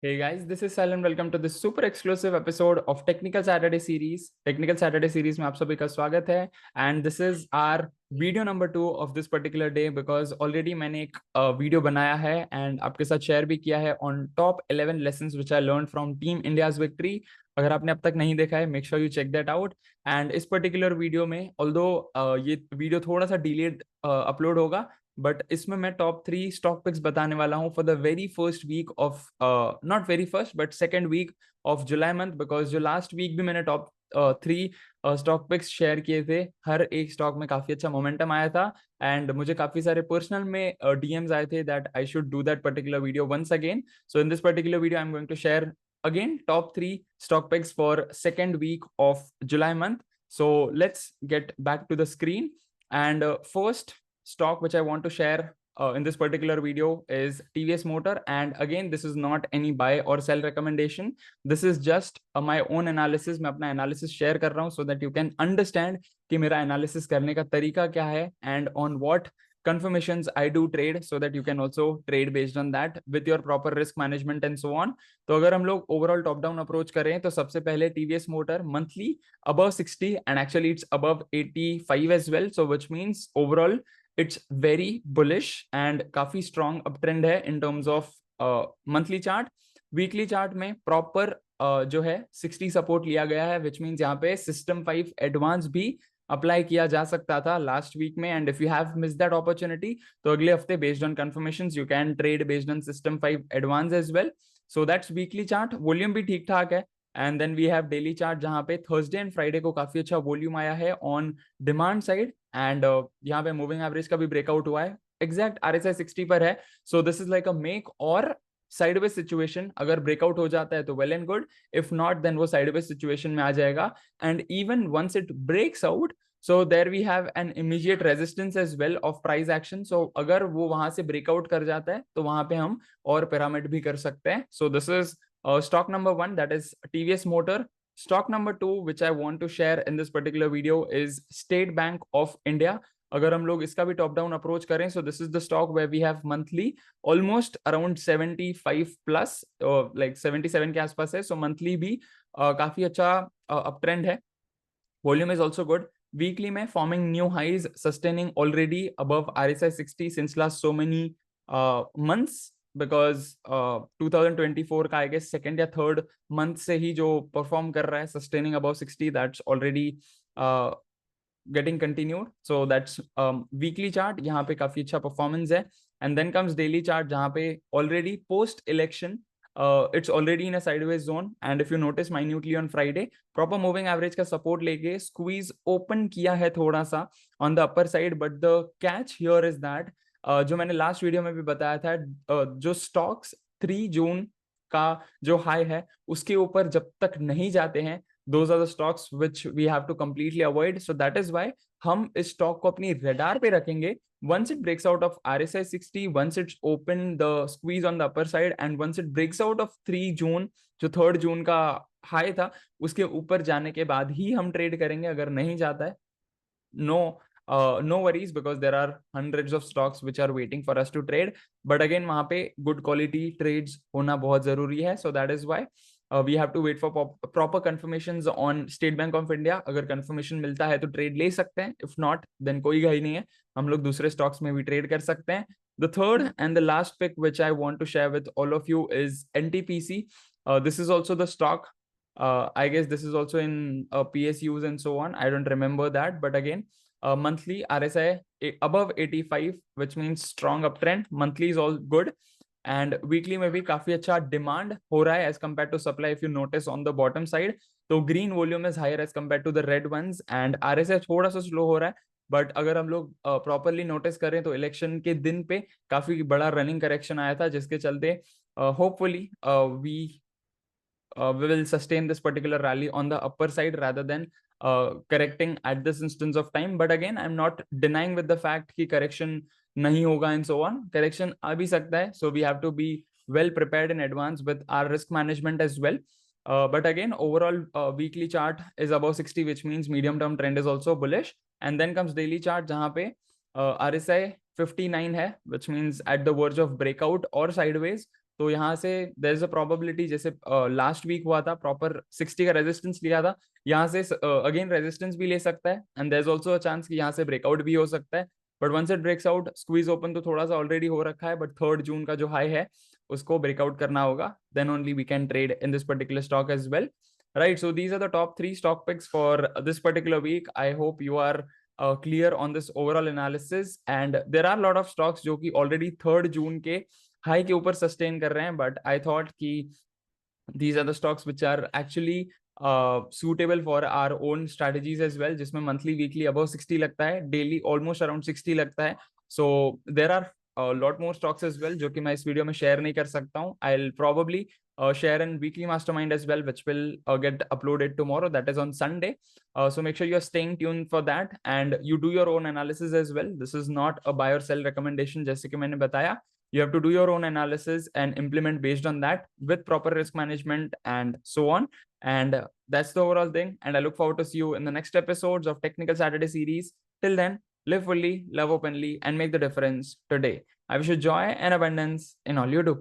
Hey guys, this is Sal and welcome to this super exclusive episode of Technical Saturday series. Technical Saturday series में आप सभी का स्वागत है and this is our video number 2 of this particular day because already मैंने एक video बनाया है and आपके साथ शेयर भी किया है on top 11 lessons which I learned from Team India's victory. अगर आपने अब तक नहीं देखा है make sure you check that out. And इस particular वीडियो में although ये वीडियो थोड़ा सा delayed अपलोड होगा बट इसमें मैं टॉप 3 स्टॉक पिक्स बताने वाला हूँ for the very first week of not very first but second week of July month because जो लास्ट वीक भी मैंने टॉप 3 स्टॉक पिक्स शेयर किए थे हर एक स्टॉक में काफी अच्छा मोमेंटम आया था एंड मुझे काफी सारे पर्सनल में डीएम्स आए थे that I should do that particular video once again so in this particular video I am going to share again top 3 stock picks for second week of July month. So let's get back to the screen and first stock which I want to share in this particular video is TVS Motor, and again this is not any buy or sell recommendation. This is just my own analysis. मैं अपना analysis share कर रहा हूँ so that you can understand कि मेरा analysis करने का तरीका क्या है and on what confirmations I do trade so that you can also trade based on that with your proper risk management and so on. तो अगर हम लोग ओवरऑल टॉप डाउन अप्रोच करें तो सबसे पहले TVS Motor monthly above 60 and actually it's above 85 as well, so which means overall it's very bullish and काफी strong uptrend है in terms of monthly chart. Weekly chart में proper जो है 60 support लिया गया है which means यहाँ पे सिस्टम 5 एडवांस भी अप्लाई किया जा सकता था लास्ट वीक में and if you have miss that opportunity तो अगले हफ्ते based on confirmations you can trade based on system 5 advance as well. So that's weekly chart. Volume भी ठीक ठाक है and then we have daily chart जहां पे थर्सडे एंड फ्राइडे को काफी अच्छा वॉल्यूम आया है ऑन डिमांड साइड एंड यहाँ पे मूविंग एवरेज का भी ब्रेकआउट हुआ है. एग्जैक्ट RSI 60 पर है. So this is like a make or sideways situation. अगर ब्रेकआउट हो जाता है तो well and good, if not then वो साइडवेज सिचुएशन में आ जाएगा and even once it breaks out so there we have an immediate resistance as well of price action. So अगर वो वहां से breakout कर जाता है तो वहां पे हम और pyramid भी कर सकते हैं. So this is stock number 1, that is TVS Motor. Stock number 2 which I want to share in this particular video is State Bank of India. अगर हम लोग इसका भी टॉप डाउन अप्रोच करें so this is the stock where we have monthly almost around 75 plus like 77 के आसपास है. So monthly भी काफी अच्छा uptrend है. Volume is also good. Weekly में forming new highs, sustaining already above RSI 60 since last so many months because 2024 का I guess second या third month से ही जो perform कर रहा है sustaining above 60, that's already getting continued. So that's weekly chart. यहाँ पे काफी अच्छा performance है and then comes daily chart जहाँ पे already post election it's already in a sideways zone and if you notice minutely on Friday proper moving average का support लेके squeeze open किया है थोड़ा सा on the upper side, but the catch here is that जो मैंने last video में भी बताया था जो स्टॉक्स 3 जून का जो हाई है उसके ऊपर जब तक नहीं जाते हैं those are the stocks which we have to completely avoid. So that is why हम इस स्टॉक को अपनी रेडार पे रखेंगे. Once it breaks out of RSI 60, once it's open the squeeze on the upper side and once it breaks out of 3 जून जो 3 जून का high था उसके ऊपर जाने के बाद ही हम ट्रेड करेंगे. अगर नहीं जाता है no worries because there are hundreds of stocks which are waiting for us to trade, but again वहां पे good quality trades होना बहुत जरूरी है. So that is why we have to wait for proper confirmations on State Bank of India. अगर confirmation मिलता है तो trade ले सकते हैं, if not then कोई घाई नहीं है, हम लोग दूसरे stocks में भी trade कर सकते हैं. The third and the last pick which I want to share with all of you is NTPC. This is also the stock. I guess this is also in PSUs and so on. I don't remember that, but again monthly RSI above 85 which means strong uptrend. Monthly is all good and weekly में भी काफी अच्छा demand हो रहा है as compared to supply. If you notice on the bottom side तो green volume is higher as compared to the red ones and RSI थोड़ा सा slow हो रहा है. बट अगर हम लोग प्रॉपरली नोटिस करें तो इलेक्शन के दिन पे काफी बड़ा रनिंग करेक्शन आया था जिसके चलते hopefully we will sustain this particular rally on the upper side rather than correcting at this instance of time. But again I'm not denying with the fact कि correction नहीं होगा and so on. Correction आ भी सकता है, so we have to be well prepared in advance with our risk management as well. But again overall weekly chart is above 60 which means medium term trend is also bullish. And then comes daily chart जहाँ पे RSI 59 है which means at the verge of breakout or sideways. तो यहाँ से there is a probability, जैसे last week हुआ था, proper 60 का रेजिस्टेंस लिया था, यहाँ से अगेन रेजिस्टेंस भी ले सकता है, and there is also a chance कि यहाँ से ब्रेकआउट भी हो सकता है। But once it breaks out, squeeze open तो थोड़ा सा ऑलरेडी हो रखा है, बट 3 जून का जो हाई है उसको ब्रेकआउट करना होगा, then only we can trade in this particular stock as well, right? So these are the top 3 stock picks for this particular week. I hope you are clear on this overall analysis, and there are a lot of stocks जो कि already 3rd जून के high के ऊपर sustain कर रहे हैं, but I thought कि these are the stocks which are actually suitable for our own strategies as well, जिसमें monthly weekly above 60 लगता है, daily almost around 60 लगता है. So there are a lot more stocks as well जो कि मैं इस वीडियो में शेयर नहीं कर सकता हूँ. I'll probably share in weekly mastermind as well, which will get uploaded tomorrow, that is on Sunday. So make sure you're staying tuned for that, and you do your own analysis as well. This is not a buy or sell recommendation, जैसे कि मैंने बताया. You have to do your own analysis and implement based on that with proper risk management and so on. And that's the overall thing. And I look forward to see you in the next episodes of Technical Saturday series. Till then, live fully, love openly, and make the difference today. I wish you joy and abundance in all you do.